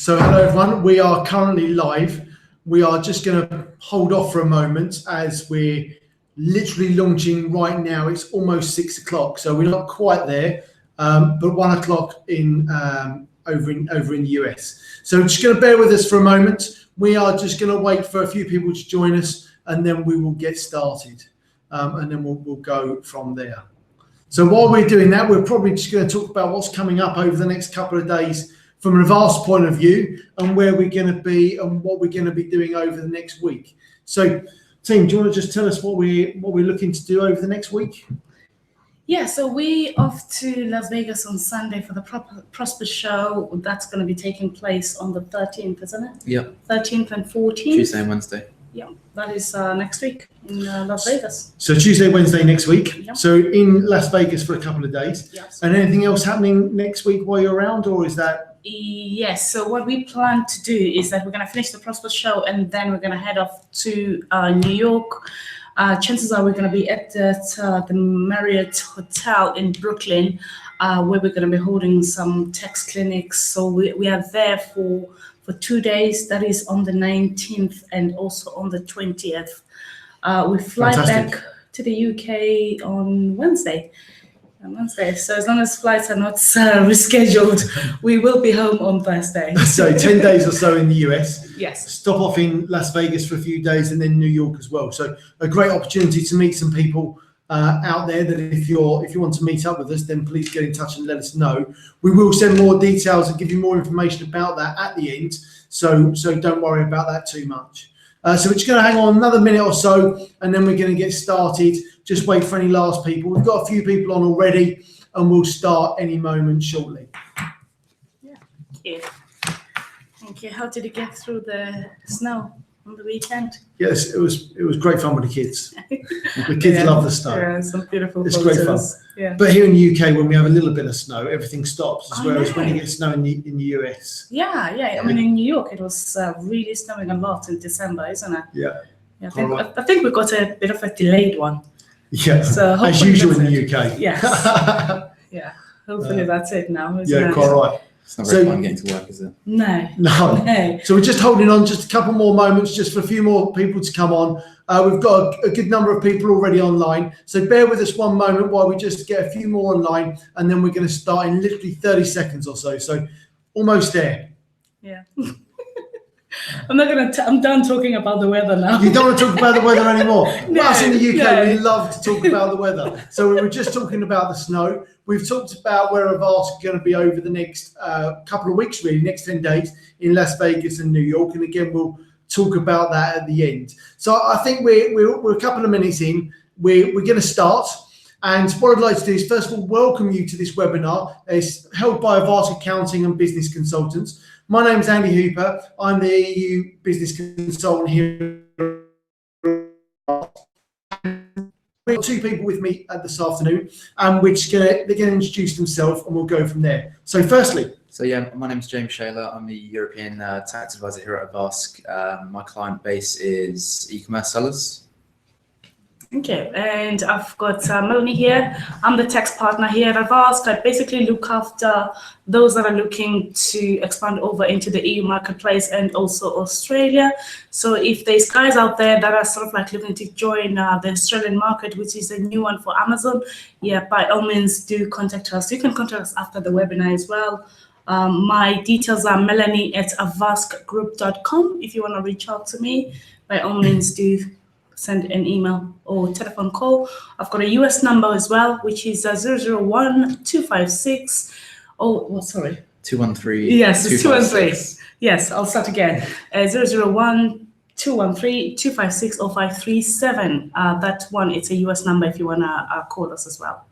So hello everyone, we are currently live. We are just going to hold off for a moment as we're literally launching right now. It's almost 6 o'clock, so we're not quite there, but 1 o'clock in over in the US. So just going to bear with us for a moment. We are just going to wait for a few people to join us, and then we will get started, and then we'll go from there. So while we're doing that, we're probably just going to talk about what's coming up over the next couple of days from an AVASK point of view, and where we're going to be and what we're going to be doing over the next week. So, team, do you want to just tell us what we're looking to do over the next week? Yeah, so we off to Las Vegas on Sunday for the Prosper Show. That's going to be taking place on the 13th, isn't it? Yeah. 13th and 14th. Tuesday and Wednesday. Yeah, that is next week in Las Vegas. So Tuesday, Wednesday next week. Yep. So in Las Vegas for a couple of days. Yes. And anything else happening next week while you're around, or is that? Yes, so what we plan to do is that we're going to finish the Prosper Show and then we're going to head off to New York. Chances are we're going to be at the Marriott Hotel in Brooklyn, where we're going to be holding some tax clinics. So we are there for 2 days. That is on the 19th and also on the 20th. We fly Fantastic. back to the UK on Wednesday. So as long as flights are not rescheduled, we will be home on Thursday. So 10 days or so in the US. Yes. Stop off in Las Vegas for a few days and then New York as well. So a great opportunity to meet some people out there. That if you want to meet up with us, then please get in touch and let us know. We will send more details and give you more information about that at the end. So don't worry about that too much. So we're just going to hang on another minute or so, and then we're going to get started. Just wait for any last people. We've got a few people on already, and we'll start any moment shortly. Yeah. Thank you. Thank you. How did you get through the snow on the weekend? Yes, it was great fun with the kids. The kids love the snow. Yeah, some beautiful It's photos. great fun. Yeah. But here in the UK, when we have a little bit of snow, everything stops. I Whereas know. when you get snow in the US, Yeah. I mean, in New York, it was really snowing a lot in December, isn't it? yeah, I think we got a bit of a delayed one. yeah, So as hopefully usual in that's the UK. Yes. Yeah. Hopefully that's it now. Isn't Yeah, it? quite right. It's not very So- fun getting to work, is it? No. No. So we're just holding on just a couple more moments, just for a few more people to come on. We've got a good number of people already online. So bear with us one moment while we just get a few more online, and then we're going to start in literally 30 seconds or so. So almost there. Yeah. I'm done talking about the weather now. You don't want to talk about the weather anymore. No, Us in the UK, no. we love to talk about the weather. So we were just talking about the snow. We've talked about where AVASK are going to be over the next couple of weeks, really, next 10 days in Las Vegas and New York. And again, we'll talk about that at the end. So I think we're a couple of minutes in. We're going to start. And what I'd like to do is, first of all, welcome you to this webinar. It's held by AVASK Accounting and Business Consultants. My name's Andy Hooper. I'm the EU Business Consultant here. We've got two people with me this afternoon, and they're going to introduce themselves, and we'll go from there. So firstly. So yeah, my name is James Shaler. I'm the European tax advisor here at AVASK. My client base is e-commerce sellers. Okay, and I've got Melanie here. I'm the tax partner here at AVASK. I basically look after those that are looking to expand over into the EU marketplace and also Australia. So if there's guys out there that are sort of like looking to join the Australian market, which is a new one for Amazon, yeah, by all means do contact us. You can contact us after the webinar as well. My details are melanie@avaskgroup.com. If you want to reach out to me, by all means do send an email or telephone call. I've got a US number as well, which is 001-256. Oh, well, sorry. 213. Yes, it's 213. 256. Yes, I'll start again. 001-213-256-0537. That one, it's a US number if you want to call us as well.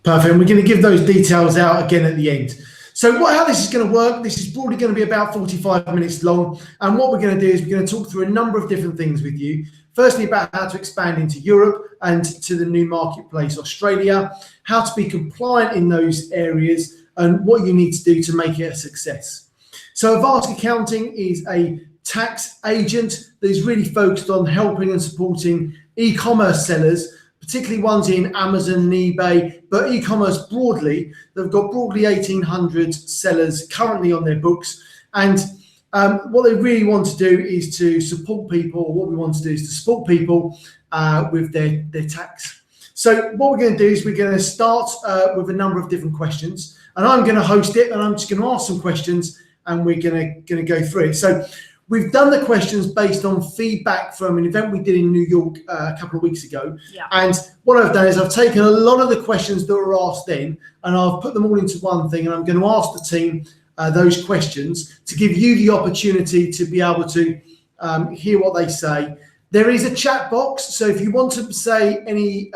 Perfect. And we're going to give those details out again at the end. So how this is going to work, this is probably going to be about 45 minutes long. And what we're going to do is we're going to talk through a number of different things with you. Firstly, about how to expand into Europe and to the new marketplace, Australia, how to be compliant in those areas, and what you need to do to make it a success. So AVASK Accounting is a tax agent that is really focused on helping and supporting e-commerce sellers, particularly ones in Amazon and eBay, but e-commerce broadly. They've got broadly 1,800 sellers currently on their books. And what they really want to do is to support people. What we want to do is to support people with their tax. So what we're going to do is we're going to start with a number of different questions, and I'm going to host it, and I'm just going to ask some questions, and we're going to go through it. So we've done the questions based on feedback from an event we did in New York a couple of weeks ago. Yeah. And what I've done is I've taken a lot of the questions that were asked then, and I've put them all into one thing, and I'm going to ask the team those questions to give you the opportunity to be able to hear what they say. There is a chat box, so if you want to say any,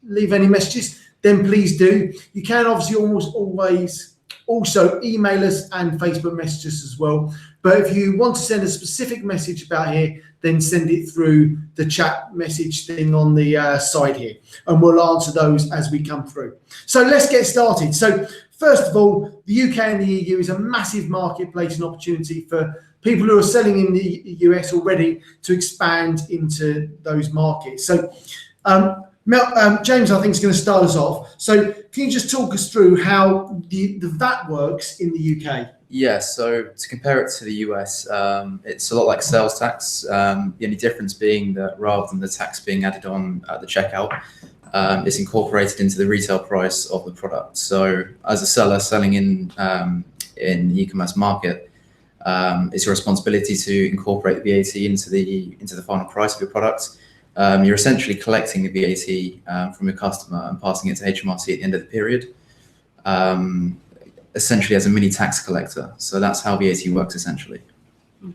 leave any messages, then please do. You can obviously almost always also email us and Facebook message us as well. But if you want to send a specific message about here, then send it through the chat message thing on the side here, and we'll answer those as we come through. So let's get started. So first of all, the UK and the EU is a massive marketplace and opportunity for people who are selling in the US already to expand into those markets. So James, I think, is going to start us off. So can you just talk us through how the VAT works in the UK? Yeah, so to compare it to the US, it's a lot like sales tax. The only difference being that rather than the tax being added on at the checkout, it's incorporated into the retail price of the product. So as a seller selling in the e-commerce market, it's your responsibility to incorporate the VAT into the final price of your product. You're essentially collecting the VAT from your customer and passing it to HMRC at the end of the period, essentially as a mini tax collector. So that's how VAT works essentially.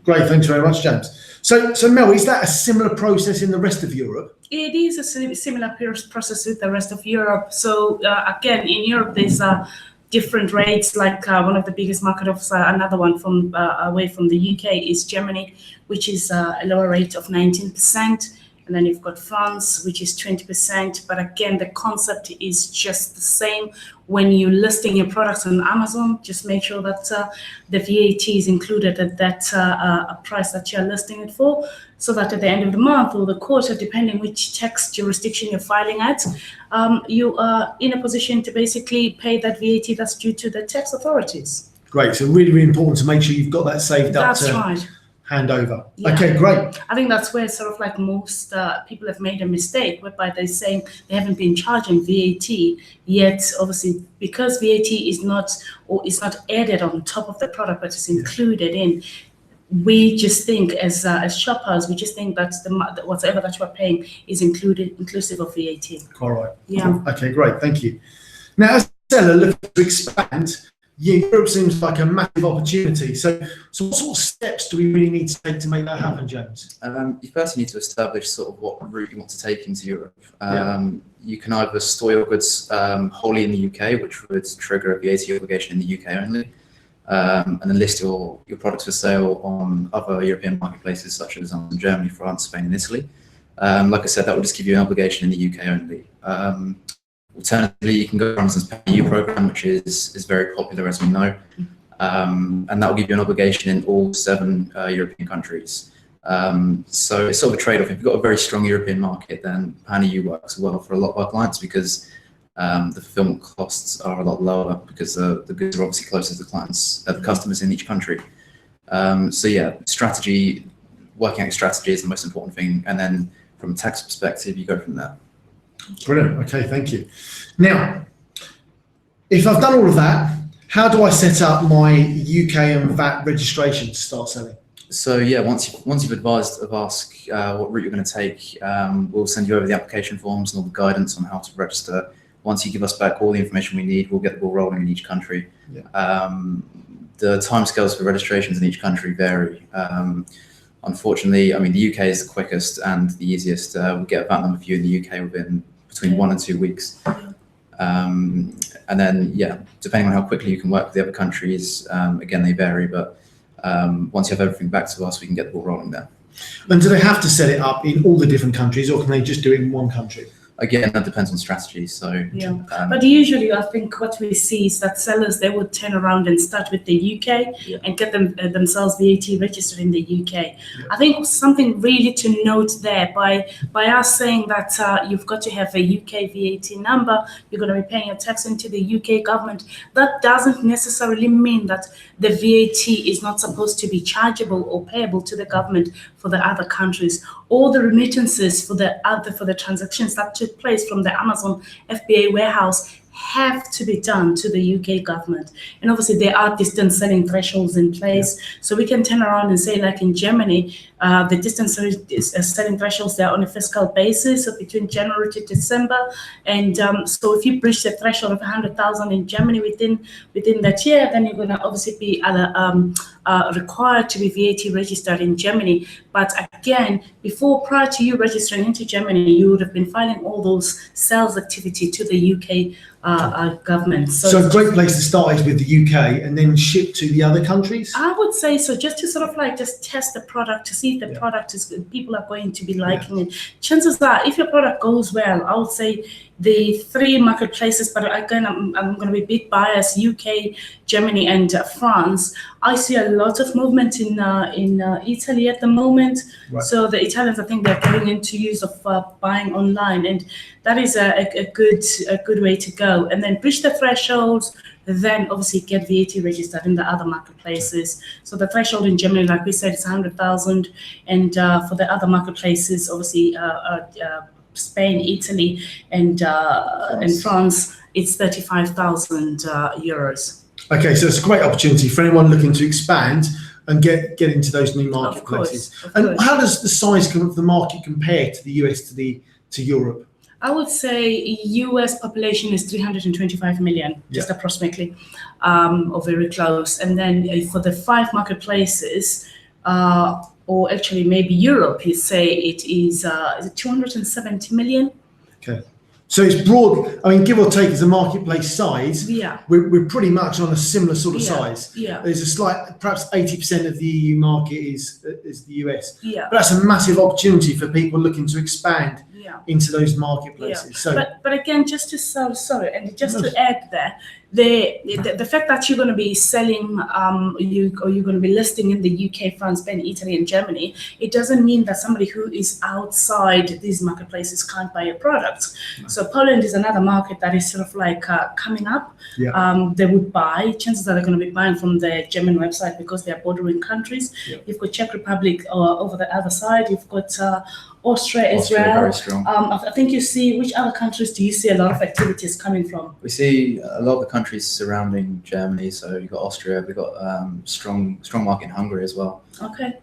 Great, thanks very much, James. So Mel, is that a similar process in the rest of Europe? It is a similar process with the rest of Europe. So again, in Europe, there's different rates. Like one of the biggest market of another one from away from the UK is Germany, which is a lower rate of 19%. And then you've got France, which is 20%. But again, the concept is just the same. When you're listing your products on Amazon, just make sure that the VAT is included at that price that you're listing it for, so that at the end of the month or the quarter, depending which tax jurisdiction you're filing at, you are in a position to basically pay that VAT that's due to the tax authorities. Great. So really, really important to make sure you've got that saved up. That's right. Hand over. Yeah. Okay, great. I think that's where sort of like most people have made a mistake, whereby they're saying they haven't been charging VAT yet. Obviously, because VAT is not added on top of the product, but it's included in. We just think as shoppers, we just think that whatever that you are paying is inclusive of VAT. All right. Yeah. Okay, great. Thank you. Now, as a seller looking to expand, Europe seems like a massive opportunity. So what sort of steps do we really need to take to make that happen, James? You first need to establish sort of what route you want to take into Europe. You can either store your goods wholly in the UK, which would trigger a VAT obligation in the UK only, and then list your products for sale on other European marketplaces such as Germany, France, Spain, and Italy. Like I said, that will just give you an obligation in the UK only. Alternatively, you can go for instance the EU program, which is very popular, as we know, and that will give you an obligation in all 7 European countries. So it's sort of a trade-off. If you've got a very strong European market, then PAN-EU works well for a lot of our clients because the fulfillment costs are a lot lower because the goods are obviously closer to the customers in each country. So yeah, working out strategy is the most important thing, and then from a tax perspective, you go from there. Brilliant. Okay, thank you. Now, if I've done all of that, how do I set up my UK and VAT registration to start selling? So yeah, once you've advised AVASK what route you're going to take, we'll send you over the application forms and all the guidance on how to register. Once you give us back all the information we need, we'll get the ball rolling in each country. Yeah. The timescales for registrations in each country vary. Unfortunately, I mean, the UK is the quickest and the easiest. We'll get a VAT number for you in the UK within between 1 and 2 weeks. And then, yeah, depending on how quickly you can work with the other countries, again, they vary, but once you have everything back to us, we can get the ball rolling there. And do they have to set it up in all the different countries, or can they just do it in one country? Again, that depends on strategy. So yeah, but usually I think what we see is that sellers, they would turn around and start with the UK and get themselves VAT registered in the UK. I think something really to note there by us saying that you've got to have a UK VAT number, you're going to be paying your tax into the UK government. That doesn't necessarily mean that the VAT is not supposed to be chargeable or payable to the government for the other countries. All the remittances for the transactions that took place from the Amazon FBA warehouse have to be done to the UK government. And obviously there are distance selling thresholds in place. So we can turn around and say, like in Germany, the distance selling thresholds, they're on a fiscal basis of between January to December. And so if you breach the threshold of 100,000 in Germany within that year, then you're going to obviously be required to be VAT registered in Germany. But again, prior to you registering into Germany, you would have been filing all those sales activity to the UK government. So a great place to start is with the UK and then ship to the other countries? I would say so, just to sort of like just test the product to see if the product is good, people are going to be liking it. Chances are, if your product goes well, I would say the 3 marketplaces, but again, I'm going to be a bit biased, UK, Germany, and France. I see a lot of movement in Italy at the moment. Right. So the Italians, I think they're getting into use of buying online, and that is a good way to go. And then breach the thresholds, then obviously get VAT registered in the other marketplaces. So the threshold in Germany, like we said, is 100,000, and for the other marketplaces, obviously Spain, Italy, and France, it's 35,000 euros. Okay, so it's a great opportunity for anyone looking to expand and get into those new marketplaces. Of course. How does the size of the market compare to the US to Europe? I would say US population is 325 million, just approximately, or very close. And then for the 5 marketplaces, or actually maybe Europe, you say it is 270 million. Okay. So it's broad. I mean, give or take, as a marketplace size, we're pretty much on a similar sort of size. Yeah. There's a slight, perhaps 80% of the EU market is the US. Yeah. But that's a massive opportunity for people looking to expand into those marketplaces. Yeah. So, but again, just to to add there, the fact that you're going to be selling you're going to be listing in the UK, France, Spain, Italy, and Germany, it doesn't mean that somebody who is outside these marketplaces can't buy a product. No. So Poland is another market that is sort of like coming up. Yeah. They would buy. Chances are they're going to be buying from the German website because they are bordering countries. Yeah. You've got Czech Republic over the other side. You've got Austria as well. Very strong. I think you see, which other countries do you see a lot of activities coming from? We see a lot of the countries surrounding Germany. So you've got Austria, we've got strong market in Hungary as well. Okay.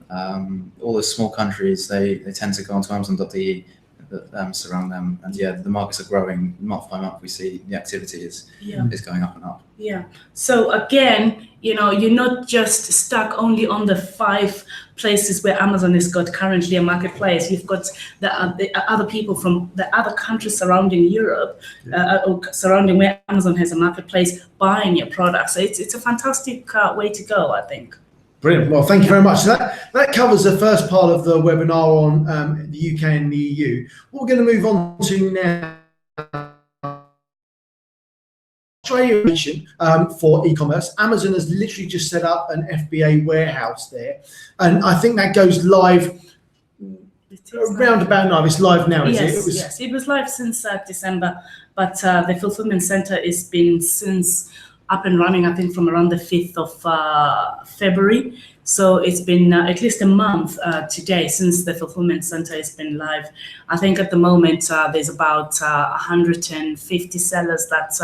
All the small countries, they tend to go onto Amazon.de, surround them, and the markets are growing month by month. We see the activity is going up and up. Yeah. So again, you're not just stuck only on the 5 places where Amazon has got currently a marketplace. You've got the other people from the other countries surrounding Europe, or surrounding where Amazon has a marketplace, buying your products. So it's a fantastic way to go, I think. Brilliant. Well, thank you very much. So that covers the first part of the webinar on the UK and the EU. What we're going to move on to now, Australia, for e-commerce. Amazon has literally just set up an FBA warehouse there, and I think that goes live around about now. It's live now, is it? Yes, it was live since December, but the fulfillment center has been since up and running, I think, from around the 5th of February. So it's been at least a month today since the fulfillment center has been live. I think at the moment there's about 150 sellers that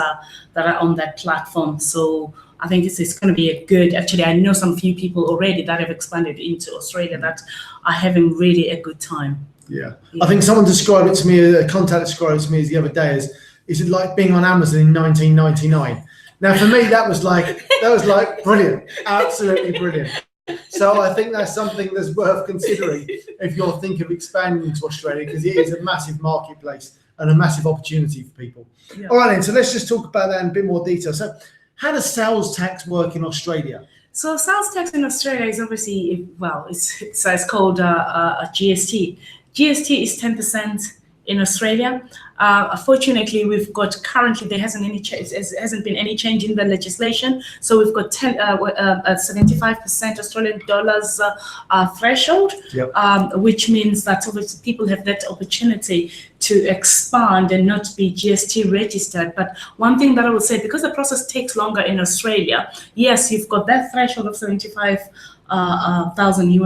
are on that platform. So I think it's going to be a good, actually, I know some few people already that have expanded into Australia that are having really a good time. Yeah. I think someone described it to me, a contact described it to me the other day as, is it like being on Amazon in 1999? Now, for me, that was like brilliant, absolutely brilliant. So I think that's something that's worth considering if you're thinking of expanding into Australia, because it is a massive marketplace and a massive opportunity for people. Yeah. All right, then, so let's just talk about that in a bit more detail. So how does sales tax work in Australia? So sales tax in Australia is obviously, well, it's called a GST. GST is 10%. in Australia. Fortunately, we've got currently there hasn't been any change in the legislation. So we've got 75% Australian dollars threshold, Yep. which means that obviously people have that opportunity to expand and not be GST registered. But one thing that I would say, because the process takes longer in Australia, yes, you've got that threshold of 75,000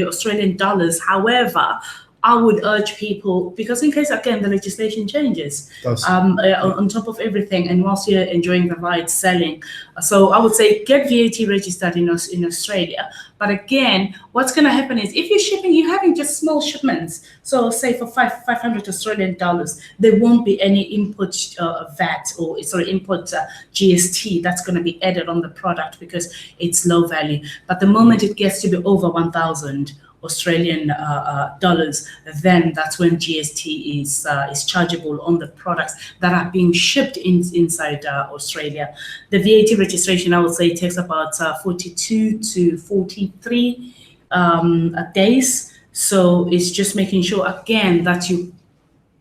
Australian dollars. However, I would urge people, because in case, again, the legislation changes on top of everything, and whilst you're enjoying the ride selling. So I would say get VAT registered in Australia. But again, what's going to happen is if you're having just small shipments, so say for 500 Australian dollars, there won't be any input VAT or input GST that's going to be added on the product because it's low value. But the moment it gets to be over 1,000 Australian dollars, then that's when GST is chargeable on the products that are being shipped inside Australia. The VAT registration, I would say, takes about 42 to 43 days. So it's just making sure, again, that you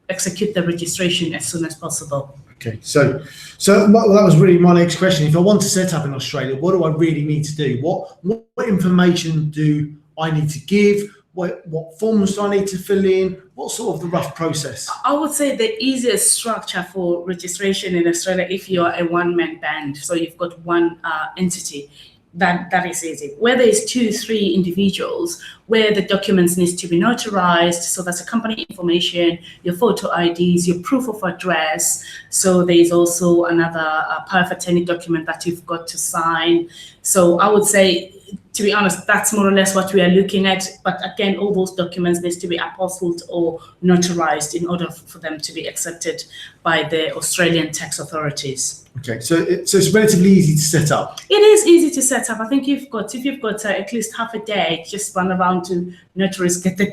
execute the registration as soon as possible. Okay, so that was really my next question. If I want to set up in Australia, what do I really need to do? What information do I need to give? What forms do I need to fill in? What's sort of the rough process? I would say the easiest structure for registration in Australia, if you're a one-man band, so you've got one entity, that is easy. Where there is 2-3 individuals, where the documents needs to be notarized, so that's a company information, your photo IDs, your proof of address. So there is also another power of attorney document that you've got to sign. So I would say, to be honest, that's more or less what we are looking at. But again, all those documents need to be apostilled or notarized in order for them to be accepted by the Australian tax authorities. Okay, so it's relatively easy to set up. It is easy to set up. I think if you've got at least half a day, just run around to notaries, get the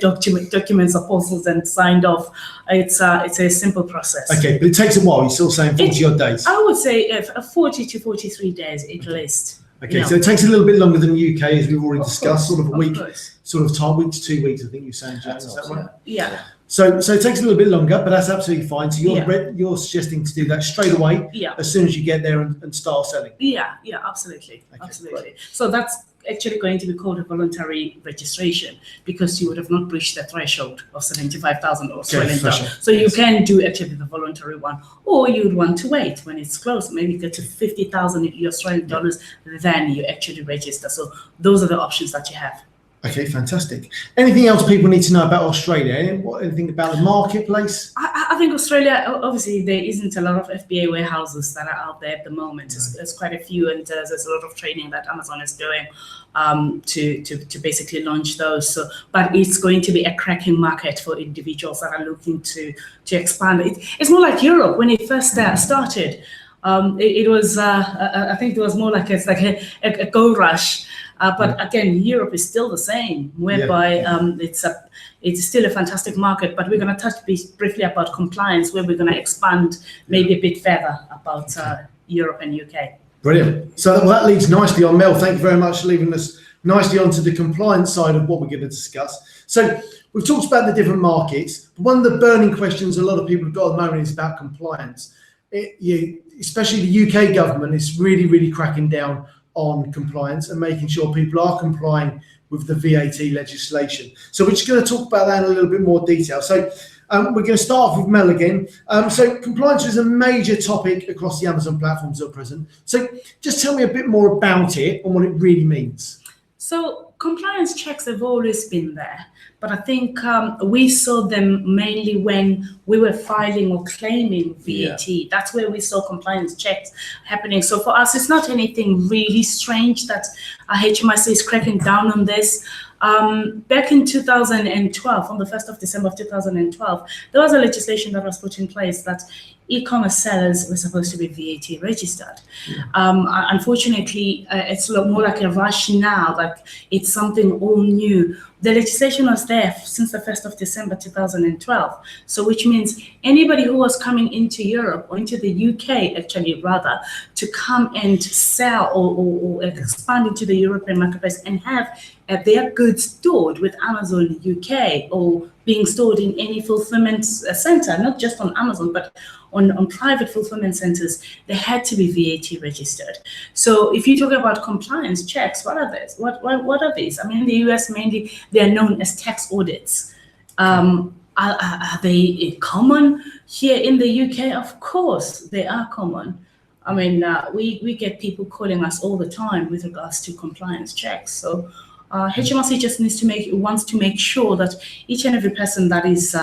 documents apostilled and signed off. It's a simple process. Okay, but it takes a while. You're still saying 40 odd days. I would say 40 to 43 days at least. Okay, so it takes a little bit longer than the UK, as we've already discussed, sort of a week, course. sort of time, week to 2 weeks, I think you're saying, James, is that right? Yeah. So it takes a little bit longer, but that's absolutely fine. So you're suggesting to do that straight away, as soon as you get there and start selling. Yeah, absolutely, Okay, absolutely. right. So that's actually going to be called a voluntary registration because you would have not reached the threshold of 75,000 Australian dollars. So you can do actually the voluntary one, or you would want to wait when it's close, maybe get to 50,000 Australian dollars, then you actually register. So those are the options that you have. Okay, fantastic. Anything else people need to know about Australia? Anything about the marketplace? I think Australia, obviously, there isn't a lot of FBA warehouses that are out there at the moment. There's quite a few, and there's a lot of training that Amazon is doing to basically launch those. So, but it's going to be a cracking market for individuals that are looking to expand. It's more like Europe when it first started. It was, I think it was more like a gold rush. But again, Europe is still the same, whereby it's still a fantastic market. But we're going to touch briefly about compliance, where we're going to expand maybe a bit further about Europe and UK. Brilliant. So that leads nicely on, Mel. Thank you very much for leading us nicely onto the compliance side of what we're going to discuss. So we've talked about the different markets. One of the burning questions a lot of people have got at the moment is about compliance. Especially the UK government is really, really cracking down on compliance and making sure people are complying with the VAT legislation. So we're just going to talk about that in a little bit more detail. So we're going to start off with Mel again. So compliance is a major topic across the Amazon platforms at present. So just tell me a bit more about it and what it really means. So compliance checks have always been there, but I think we saw them mainly when we were filing or claiming VAT. Yeah. That's where we saw compliance checks happening. So for us, it's not anything really strange that HMRC is cracking down on this. Back in 2012, on the 1st of December of 2012, there was a legislation that was put in place that e-commerce sellers were supposed to be VAT registered. Yeah. Unfortunately, it's more like a rush now, like it's something all new. The legislation was there since the 1st of December 2012. So which means anybody who was coming into Europe or into the UK, actually rather, to come and sell or expand into the European marketplace and have their goods stored with Amazon UK or being stored in any fulfillment center, not just on Amazon, but on private fulfillment centers, they had to be VAT registered. So if you talk about compliance checks, what are these? What are these? I mean, in the US, mainly, they are known as tax audits. Are they common here in the UK? Of course, they are common. I mean, we get people calling us all the time with regards to compliance checks. So HMRC just wants to make sure that each and every person that is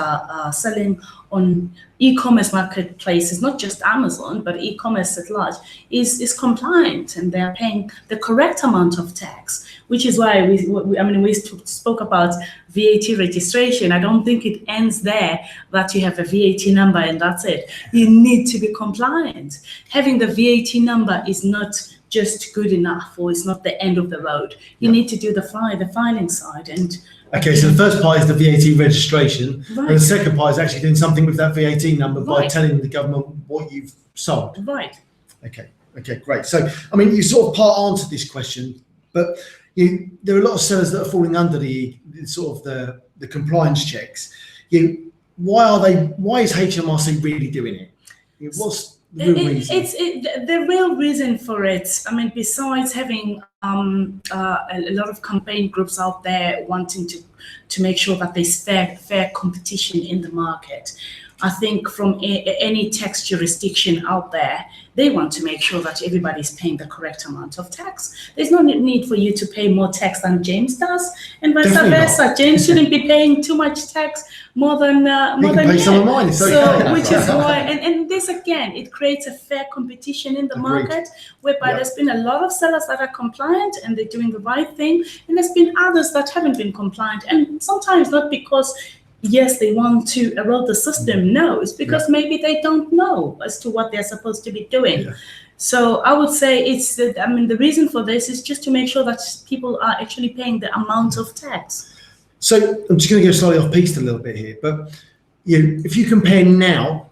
selling on e-commerce marketplaces, not just Amazon, but e-commerce at large, is compliant and they are paying the correct amount of tax, which is why we spoke about VAT registration. I don't think it ends there, that you have a VAT number and that's it. You need to be compliant. Having the VAT number is not just good enough, or it's not the end of the road. You need to do the filing side. And okay, so the first part is the VAT registration, right. and the second part is actually doing something with that VAT number by Right. telling the government what you've sold. right. Okay, great. So, I mean, you sort of part answered this question, but there are a lot of sellers that are falling under the compliance checks. Why is HMRC really doing it? What's the real reason? The real reason for it, I mean, besides having a lot of campaign groups out there wanting to make sure that there's fair competition in the market, I think from any tax jurisdiction out there, they want to make sure that everybody's paying the correct amount of tax. There's no need for you to pay more tax than James does, and vice versa. James shouldn't be paying too much tax more than pay some of mine. It's okay. So, which is why, and this again, it creates a fair competition in the market, whereby there's been a lot of sellers that are compliant and they're doing the right thing, and there's been others that haven't been compliant, and sometimes not because yes, they want to erode the system. No, it's because maybe they don't know as to what they're supposed to be doing. Yeah. So I would say the reason for this is just to make sure that people are actually paying the amount of tax. So I'm just going to go slightly off piste a little bit here, but if you compare now,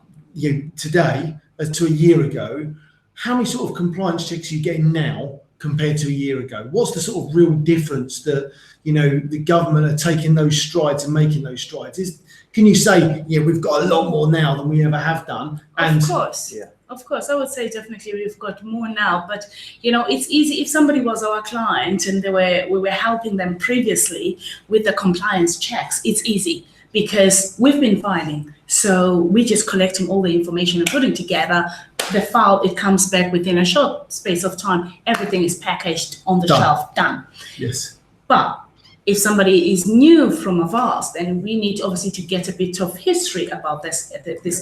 today as to a year ago, how many sort of compliance checks are you getting now compared to a year ago? What's the sort of real difference that the government are taking those strides and making those strides? Can you say, we've got a lot more now than we ever have done? And of course, of course, I would say definitely we've got more now. But it's easy if somebody was our client and we were helping them previously with the compliance checks. It's easy because we've been filing, so we're just collecting all the information and putting together the file. It comes back within a short space of time. Everything is packaged on the shelf, done. Yes. But if somebody is new from AVASK, and we need obviously to get a bit of history about this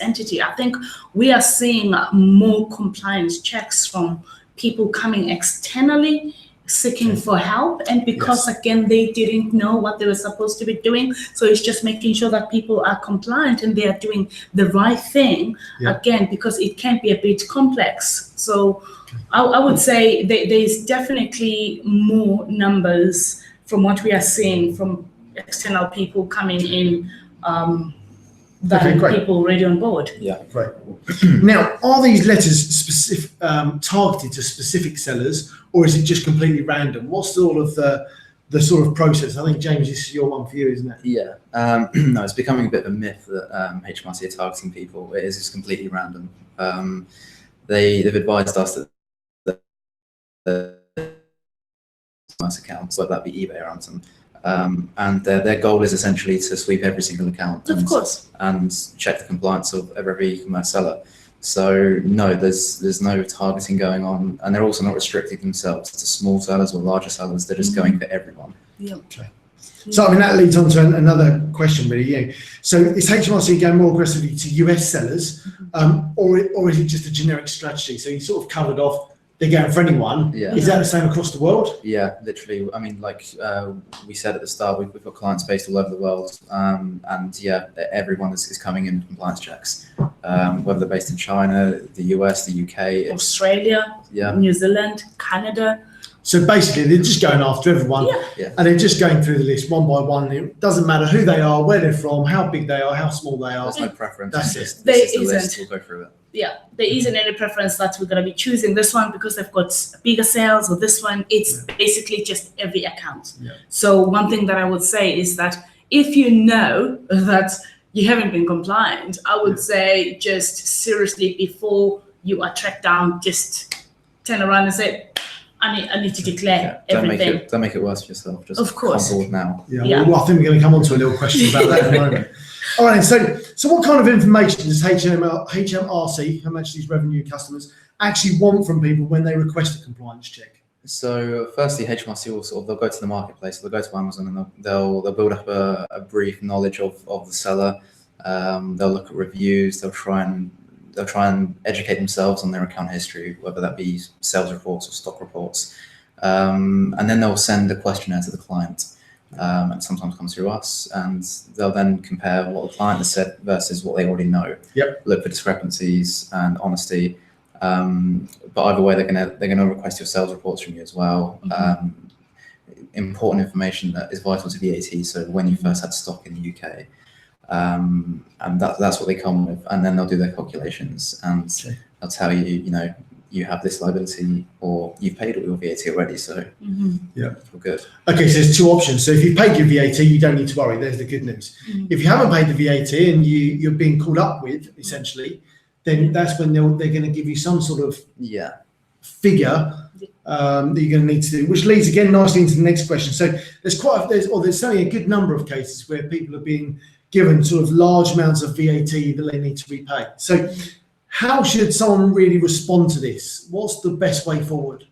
entity, I think we are seeing more compliance checks from people coming externally, seeking for help, and because again they didn't know what they were supposed to be doing, so it's just making sure that people are compliant and they are doing the right thing, again, because it can be a bit complex. So I would say there's definitely more numbers from what we are seeing from external people coming in than people already on board. Yeah, great. Now, are these letters targeted to specific sellers, or is it just completely random? What's all of the sort of process? I think, James, this is your one for you, isn't it? Yeah. No, it's becoming a bit of a myth that HMRC are targeting people. It is just completely random. They've advised us that the accounts, whether that be eBay or Amazon, and their goal is essentially to sweep every single account and check the compliance of every e-commerce seller. So no, there's no targeting going on, and they're also not restricting themselves to small sellers or larger sellers. They're just going for everyone. Yeah. Okay. So that leads on to another question, really. So is HMRC going more aggressively to US sellers, or is it just a generic strategy? So you sort of covered off. They're going for anyone. Yeah. Is that the same across the world? Yeah, literally. I mean, like we said at the start, we've got clients based all over the world, and everyone is coming in compliance checks, whether they're based in China, the US, the UK, Australia, New Zealand, Canada. So basically, they're just going after everyone, and they're just going through the list one by one. It doesn't matter who they are, where they're from, how big they are, how small they are. There's no preference. That's it. There This is the isn't. list. We'll go through it. Yeah, there isn't any preference that we're going to be choosing this one because they've got bigger sales or this one. It's basically just every account. Yeah. So one thing that I would say is that if you know that you haven't been compliant, I would say just seriously, before you are tracked down, just turn around and say, I need to declare everything. Don't make it worse for yourself. Just Of course. come forward now. Yeah. Well, I think we're going to come on to a little question about that in a moment. All right. So what kind of information does HMRC, Her Majesty's Revenue Customers, actually want from people when they request a compliance check? So firstly, HMRC will they'll go to the marketplace, they'll go to Amazon, and they'll build up a brief knowledge of the seller. They'll look at reviews. They'll try and educate themselves on their account history, whether that be sales reports or stock reports. And then they'll send a questionnaire to the client, and sometimes comes through us, and they'll then compare what the client has said versus what they already know. Look for discrepancies and honesty. But either way, they're gonna request your sales reports from you as well. Important information that is vital to VAT. So when you first had stock in the UK. And that's what they come with, and then they'll do their calculations, and they'll tell you, you have this liability, or you've paid all your VAT already, so we're good. Okay, so there's two options. So if you've paid your VAT, you don't need to worry. There's the good news. If you haven't paid the VAT and you're being called up with, essentially, then that's when they're going to give you some sort of figure that you're going to need to do, which leads again nicely into the next question. So there's certainly a good number of cases where people are being given sort of large amounts of VAT that they need to repay. So how should someone really respond to this? What's the best way forward?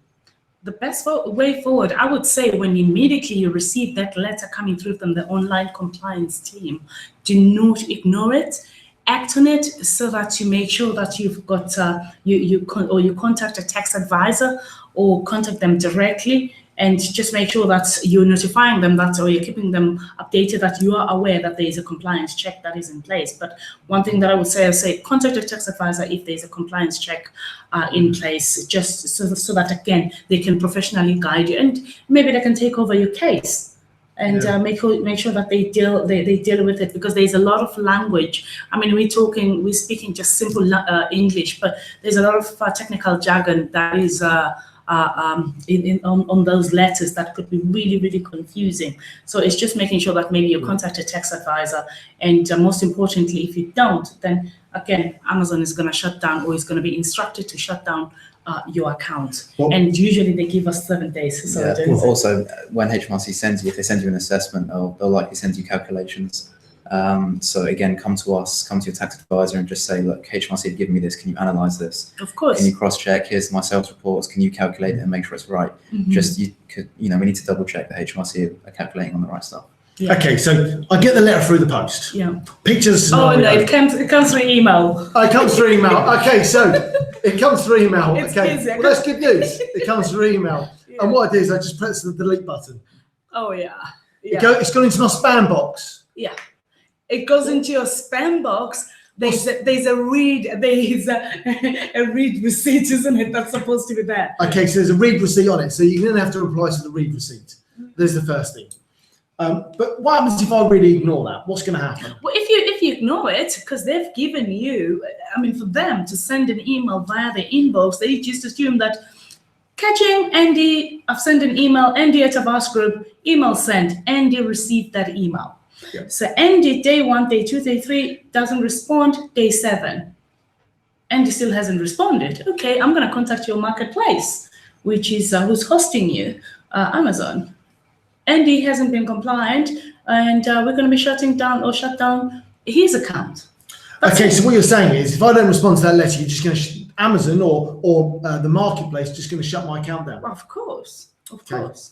The best way forward, I would say, when immediately you receive that letter coming through from the online compliance team, do not ignore it. Act on it so that you make sure that you've got you contact a tax advisor or contact them directly, and just make sure that you're notifying them that, or you're keeping them updated that you are aware that there is a compliance check that is in place. But one thing that I would say, contact a tax advisor if there's a compliance check in place, just so that again they can professionally guide you, and maybe they can take over your case and make sure that they deal with it, because there's a lot of language. I mean, we're speaking just simple English, but there's a lot of technical jargon that is on those letters that could be really, really confusing. So it's just making sure that maybe you contact a tax advisor, and most importantly, if you don't, then again, Amazon is going to shut down, or is going to be instructed to shut down your account. And usually they give us 7 days. So also, when HMRC sends you, if they send you an assessment, they'll likely send you calculations. So again, come to us, come to your tax advisor, and just say, look, HMRC have given me this. Can you analyze this? Of course. Can you cross-check? Here's my sales reports. Can you calculate it and make sure it's right? Just we need to double check that HMRC are calculating on the right stuff. Okay, so I get the letter through the post. Pictures. Oh no, it comes through email. Oh, it comes through email. Okay, so it comes through email. It's okay, busy. well, that's good news. It comes through email, and what I do is I just press the delete button. Oh yeah. It's gone into my spam box. Yeah, it goes into your spam box. There's a read receipt, isn't it? That's supposed to be there. Okay, so there's a read receipt on it, so you're going to have to reply to the read receipt. There's the first thing. But what happens if I really ignore that? What's going to happen? Well, if you ignore it, because they've given you, I mean, for them to send an email via the inbox, they just assume that, catching Andy, I've sent an email, Andy at AVASK Group, email sent, Andy received that email. So Andy, day 1, day 2, day 3, doesn't respond, day 7. Andy still hasn't responded. Okay, I'm going to contact your marketplace, which is who's hosting you, Amazon. Andy hasn't been compliant, and we're going to be shut down his account. Okay, so what you're saying is, if I don't respond to that letter, you're just going to Amazon or the marketplace just going to shut my account down. Well, of course.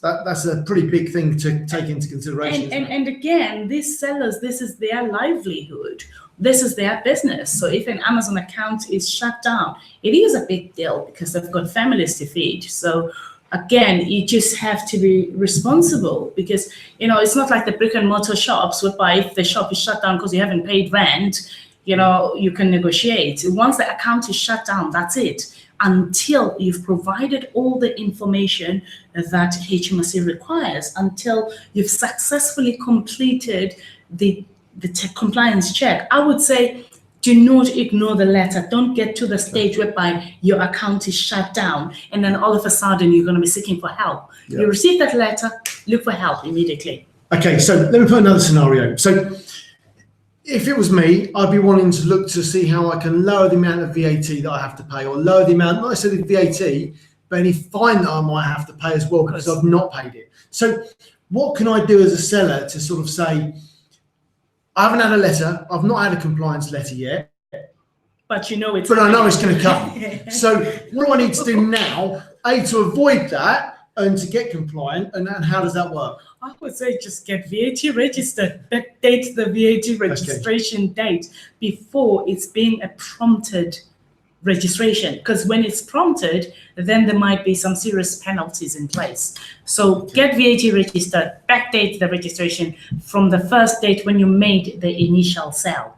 That's a pretty big thing to take into consideration. And again, these sellers, this is their livelihood. This is their business. So if an Amazon account is shut down, it is a big deal because they've got families to feed. So again, you just have to be responsible, because it's not like the brick and mortar shops whereby if the shop is shut down because you haven't paid rent, you can negotiate. Once the account is shut down, that's it. until you've provided all the information that HMRC requires, until you've successfully completed the compliance check. I would say, do not ignore the letter. Don't get to the stage whereby your account is shut down and then all of a sudden you're going to be seeking for help. You receive that letter, look for help immediately. Okay, so let me put another scenario. So if it was me, I'd be wanting to look to see how I can lower the amount of VAT that I have to pay, or lower the amount, not necessarily VAT, but any fine that I might have to pay as well because I've not paid it. So what can I do as a seller to sort of say, I haven't had a letter, I've not had a compliance letter yet, but you know it's but I know it's going to come. So what do I need to do now, A, to avoid that and to get compliant, and how does that work? I would say just get VAT registered, backdate the VAT registration date before it's being a prompted registration, because when it's prompted, then there might be some serious penalties in place. So get VAT registered, backdate the registration from the first date when you made the initial sale.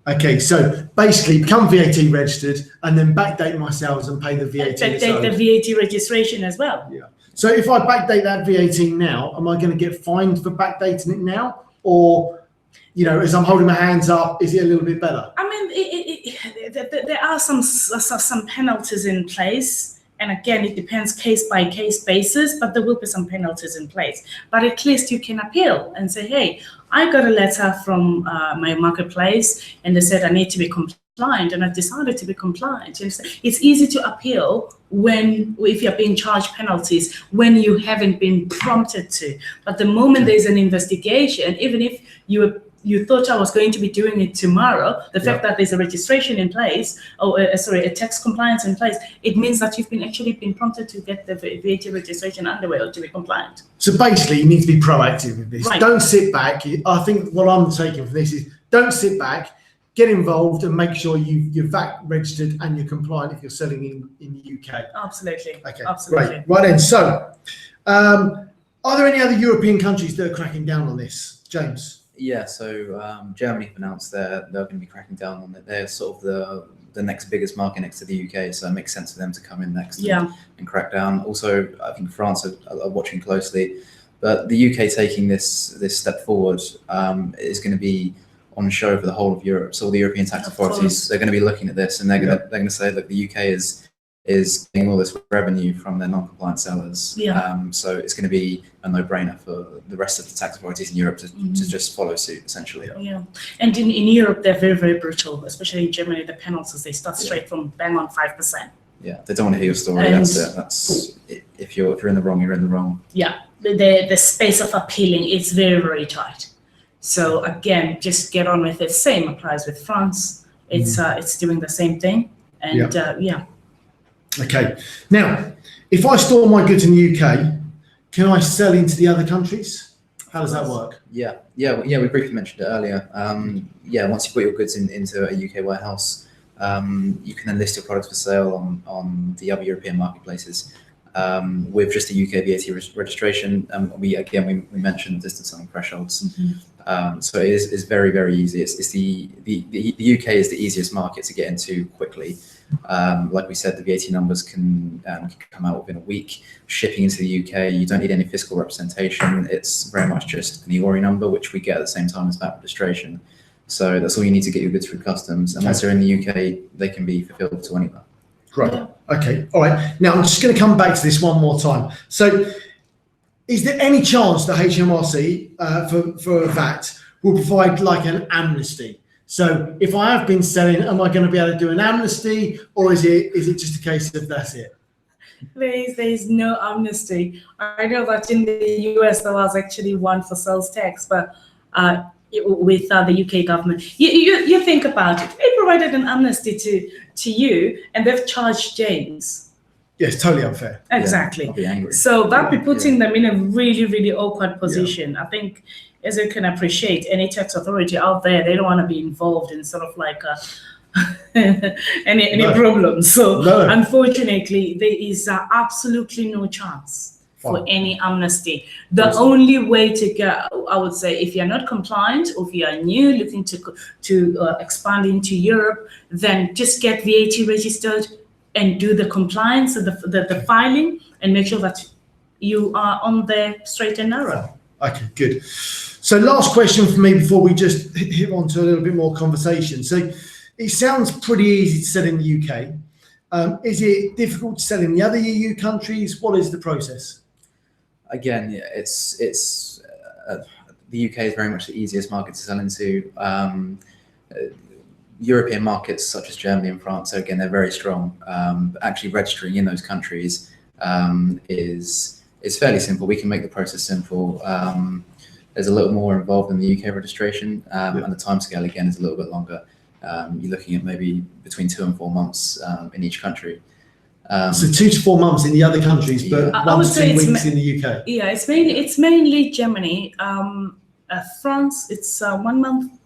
Okay, so basically become VAT registered and then backdate my sales and pay the VAT. Backdate the VAT registration as well. Yeah. So if I backdate that VAT now, am I going to get fined for backdating it now? Or, you know, as I'm holding my hands up, is it a little bit better? I mean, there are some penalties in place. And again, it depends case by case basis, but there will be some penalties in place. But at least you can appeal and say, hey, I got a letter from my marketplace and they said I need to be compliant, and I decided to be compliant. And it's easy to appeal if you're being charged penalties when you haven't been prompted to. But the moment there's an investigation, even if you thought I was going to be doing it tomorrow, the fact that there's a registration in place, or a tax compliance in place, it means that you've actually been prompted to get the VAT registration underway or to be compliant. So basically, you need to be proactive with this. Right. Don't sit back. I think what I'm taking from this is don't sit back, get involved and make sure you're VAT registered and you're compliant if you're selling in the UK. Absolutely. Okay, absolutely. Great. Right then, so are there any other European countries that are cracking down on this, James? Yeah, so Germany have announced they're going to be cracking down on it. They're sort of the next biggest market next to the UK, so it makes sense for them to come in next and crack down. Also, I think France are watching closely, but the UK taking this step forward is going to be on show for the whole of Europe. So all the European tax authorities, they're going to be looking at this, and they're going to say that the UK is getting all this revenue from their non-compliant sellers. So it's going to be a no-brainer for the rest of the tax authorities in Europe to just follow suit, essentially. Yeah, and in Europe, they're very, very brutal, especially in Germany, the penalties, they start straight from bang on 5%. Yeah, they don't want to hear your story. And that's it. If you're in the wrong, you're in the wrong. Yeah, the space of appealing is very, very tight. So again, just get on with it. Same applies with France. It's doing the same thing. And Okay. Now, if I store my goods in the UK, can I sell into the other countries? How does that work? Yeah. We briefly mentioned it earlier. Once you put your goods into a UK warehouse, you can then list your products for sale on the other European marketplaces with just a UK VAT registration. We mentioned the distance selling thresholds. So it is very, very easy. It's the UK is the easiest market to get into quickly. Like we said, the VAT numbers can come out within a week. Shipping into the UK, you don't need any fiscal representation. It's very much just an EORI number, which we get at the same time as VAT registration. So that's all you need to get your goods through customs. And once they're in the UK, they can be fulfilled to anywhere. Great. Okay. All right. Now I'm just going to come back to this one more time. So, is there any chance that HMRC for VAT will provide like an amnesty? So if I have been selling, am I going to be able to do an amnesty, or is it just a case of that's it? There is no amnesty. I know that in the US there was actually one for sales tax, but with the UK government, you think about it. They provided an amnesty to you, and they've charged James. Yes, totally unfair. Exactly. I'll be angry. So that'd be putting them in a really, really awkward position. I think, as you can appreciate, any tax authority out there, they don't want to be involved in sort of like any problems. So unfortunately, there is absolutely no chance for any amnesty. The only way to go, I would say, if you're not compliant or if you are new looking to expand into Europe, then just get VAT registered, and do the compliance and the filing and make sure that you are on the straight and narrow. Okay, good. So last question for me before we just hit on to a little bit more conversation. So it sounds pretty easy to sell in the UK. Is it difficult to sell in the other EU countries? What is the process? Again, yeah, it's the UK is very much the easiest market to sell into. European markets such as Germany and France, so again, they're very strong. But actually registering in those countries is fairly simple. We can make the process simple. There's a little more involved in the UK registration, and the timescale again is a little bit longer. You're looking at maybe between 2 and 4 months in each country. So 2 to 4 months in the other countries, but I 1 would to say 2 it's weeks in the UK. Yeah, it's mainly Germany. France, it's 1 month,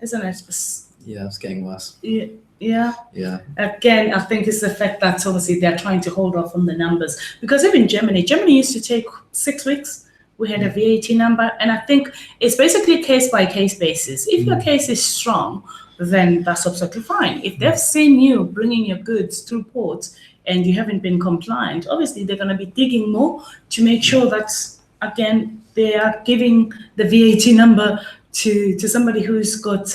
isn't it? Yeah, it's getting worse. Yeah. Again, I think it's the fact that obviously they're trying to hold off on the numbers, because even Germany used to take 6 weeks. We had a VAT number, and I think it's basically case by case basis. If your case is strong, then that's absolutely fine. If they've seen you bringing your goods through ports and you haven't been compliant, obviously they're going to be digging more to make sure that, again, they are giving the VAT number to somebody who's got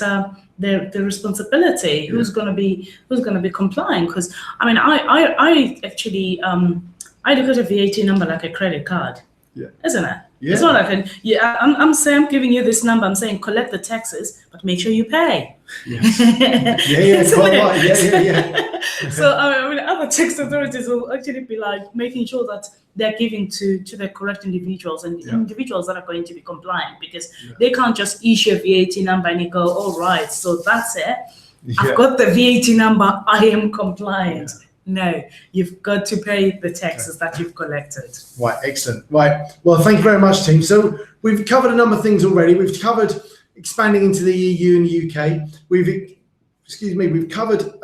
the responsibility, who's going to be complying. Because I mean, I actually I look at a VAT number like a credit card, isn't it? Yeah. It's not like I'm saying I'm giving you this number. I'm saying collect the taxes, but make sure you pay. Yes. Quite right. Yeah. So I mean, other tax authorities will actually be like making sure that they're giving to the correct individuals and individuals that are going to be compliant, because they can't just issue a VAT number and you go, all right, so that's it. I've got the VAT number. I am compliant. No, you've got to pay the taxes that you've collected. Right, excellent. Right, well, thank you very much, team. So we've covered a number of things already. We've covered expanding into the EU and the UK. We've covered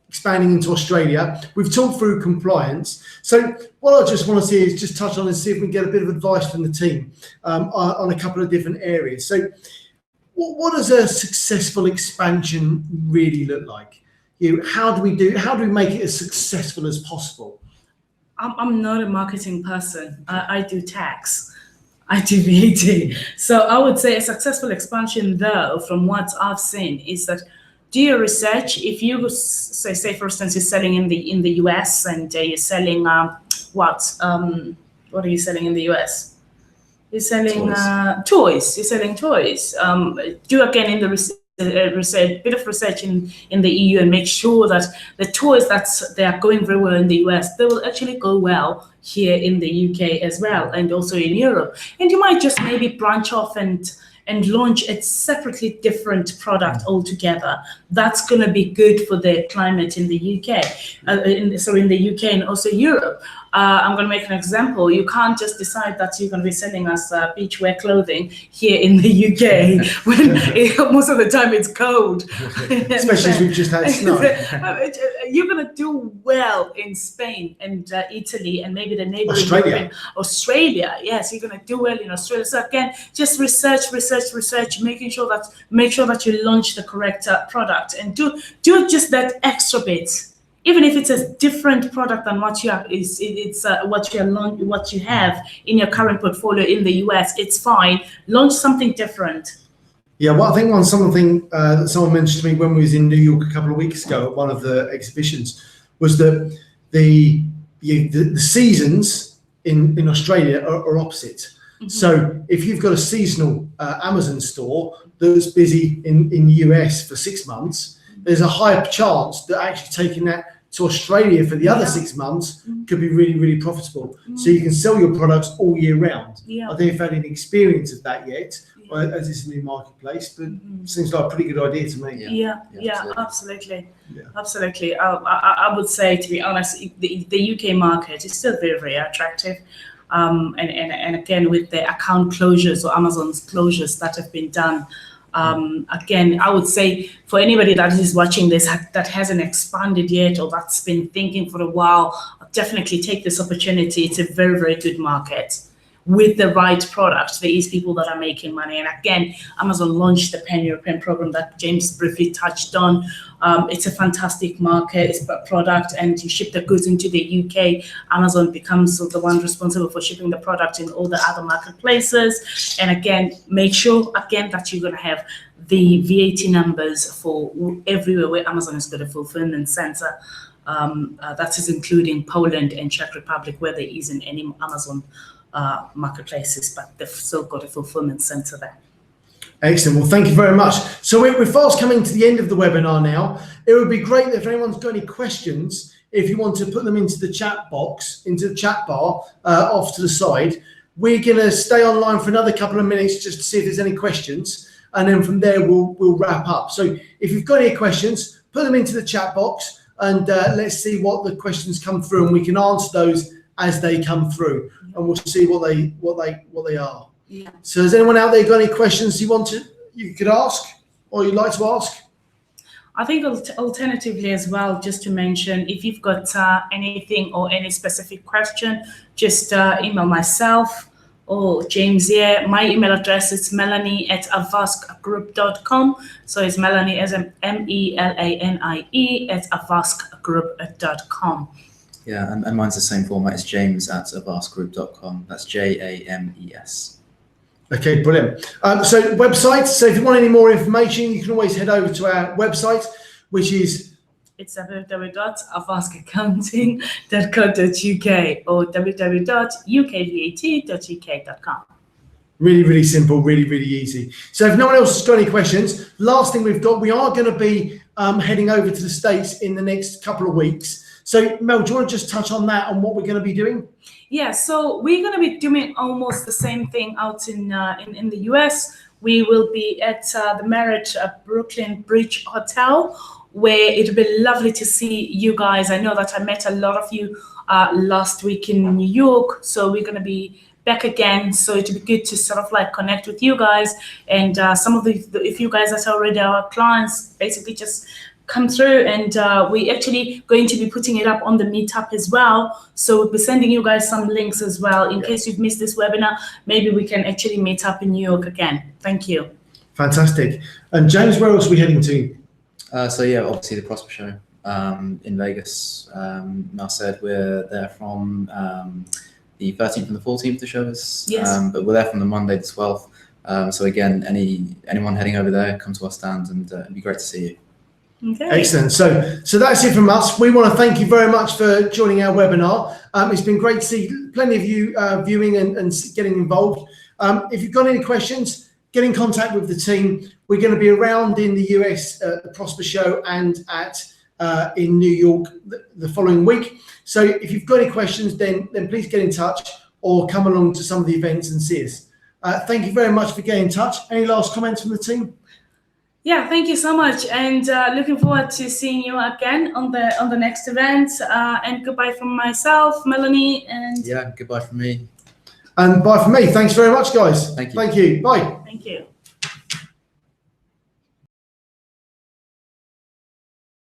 expanding into Australia. We've talked through compliance. So what I just want to see is just touch on and see if we can get a bit of advice from the team on a couple of different areas. So what does a successful expansion really look like? How do we make it as successful as possible? I'm not a marketing person. I do tax. I do VAT. So I would say a successful expansion, though, from what I've seen, is that do your research. If you say for instance, you're selling in the US and you're selling what are you selling in the US? You're selling toys. You're selling toys. Do again in the bit of research in the EU and make sure that the toys they are going very well in the US, they will actually go well here in the UK as well, and also in Europe. And you might just maybe branch off and launch a separately different product altogether. That's going to be good for the climate in the UK, in the UK and also Europe. I'm going to make an example. You can't just decide that you're going to be selling us beachwear clothing here in the UK when most of the time it's cold. Especially as we've just had snow. You're going to do well in Spain and Italy and maybe the neighboring Australia. Yes, you're going to do well in Australia. So again, just research, making sure that you launch the correct product, and do just that extra bit. Even if it's a different product than what you have, what you have in your current portfolio in the US, it's fine. Launch something different. Yeah, well, I think something that someone mentioned to me when we was in New York a couple of weeks ago at one of the exhibitions was that the seasons in Australia are opposite. Mm-hmm. So if you've got a seasonal Amazon store that's busy in the US for 6 months, there's a higher chance that actually taking that to Australia for the other 6 months could be really, really profitable. So you can sell your products all year round. I don't know if you've had any experience of that yet, as it's a new marketplace, but seems like a pretty good idea to me. Yeah, absolutely. Absolutely. I would say, to be honest, the UK market is still very, very attractive. And again, with the account closures or Amazon's closures that have been done, again, I would say for anybody that is watching this that hasn't expanded yet or that's been thinking for a while, definitely take this opportunity. It's a very, very good market. with the right product, there is people that are making money. And again, Amazon launched the Pan-European program that James briefly touched on. It's a fantastic market, it's a product, and you ship the goods into the UK. Amazon becomes the one responsible for shipping the product in all the other marketplaces. And again, make sure again that you're going to have the VAT numbers for everywhere where Amazon has got a fulfillment center. That is including Poland and Czech Republic, where there isn't any Amazon marketplaces, but they've still got a fulfillment center there. Excellent. Well, thank you very much. So we're fast coming to the end of the webinar now. It would be great if anyone's got any questions, if you want to put them into the chat box, into the chat bar off to the side. We're going to stay online for another couple of minutes just to see if there's any questions. And then from there, we'll wrap up. So if you've got any questions, put them into the chat box and let's see what the questions come through, and we can answer those as they come through, and we'll see what they are. Yeah. So has anyone out there got any questions you could ask or you'd like to ask? I think alternatively as well, just to mention, if you've got anything or any specific question, just email myself or James here. My email address is melanie@avaskgroup.com. So it's Melanie as MELANIE @avaskgroup.com. Yeah, and mine's the same format. It's james@avaskgroup.com. That's JAMES. Okay, brilliant. So website. So if you want any more information, you can always head over to our website, which is it's www.avaskaccounting.co.uk or www.ukvat.uk.com. Really, really simple, really, really easy. So if no one else has got any questions, last thing we are going to be heading over to the States in the next couple of weeks. So Mel, do you want to just touch on that and what we're going to be doing? Yeah, so we're going to be doing almost the same thing out in the US. We will be at the Marriott Brooklyn Bridge Hotel, where it'll be lovely to see you guys. I know that I met a lot of you last week in New York, so we're going to be back again. So it'll be good to sort of like connect with you guys, and some of if you guys are already our clients, basically just come through, and we're actually going to be putting it up on the meetup as well. So we'll be sending you guys some links as well in case you've missed this webinar. Maybe we can actually meet up in New York again. Thank you. Fantastic. And James, where else are we heading to? So yeah, obviously the Prosper Show in Vegas. Mel said we're there from the 13th and the 14th to show us. Yes. But we're there from the Monday the 12th. So again, anyone heading over there, come to our stand, and it'd be great to see you. Okay. Excellent. So that's it from us. We want to thank you very much for joining our webinar. It's been great to see plenty of you viewing and getting involved. If you've got any questions, get in contact with the team. We're going to be around in the US at the Prosper Show and in New York the following week. So if you've got any questions, then please get in touch or come along to some of the events and see us. Thank you very much for getting in touch. Any last comments from the team? Yeah, thank you so much, and looking forward to seeing you again on the next event. And goodbye from myself, Melanie, and yeah, goodbye from me. And bye from me. Thanks very much, guys. Thank you. Thank you. Bye. Thank you.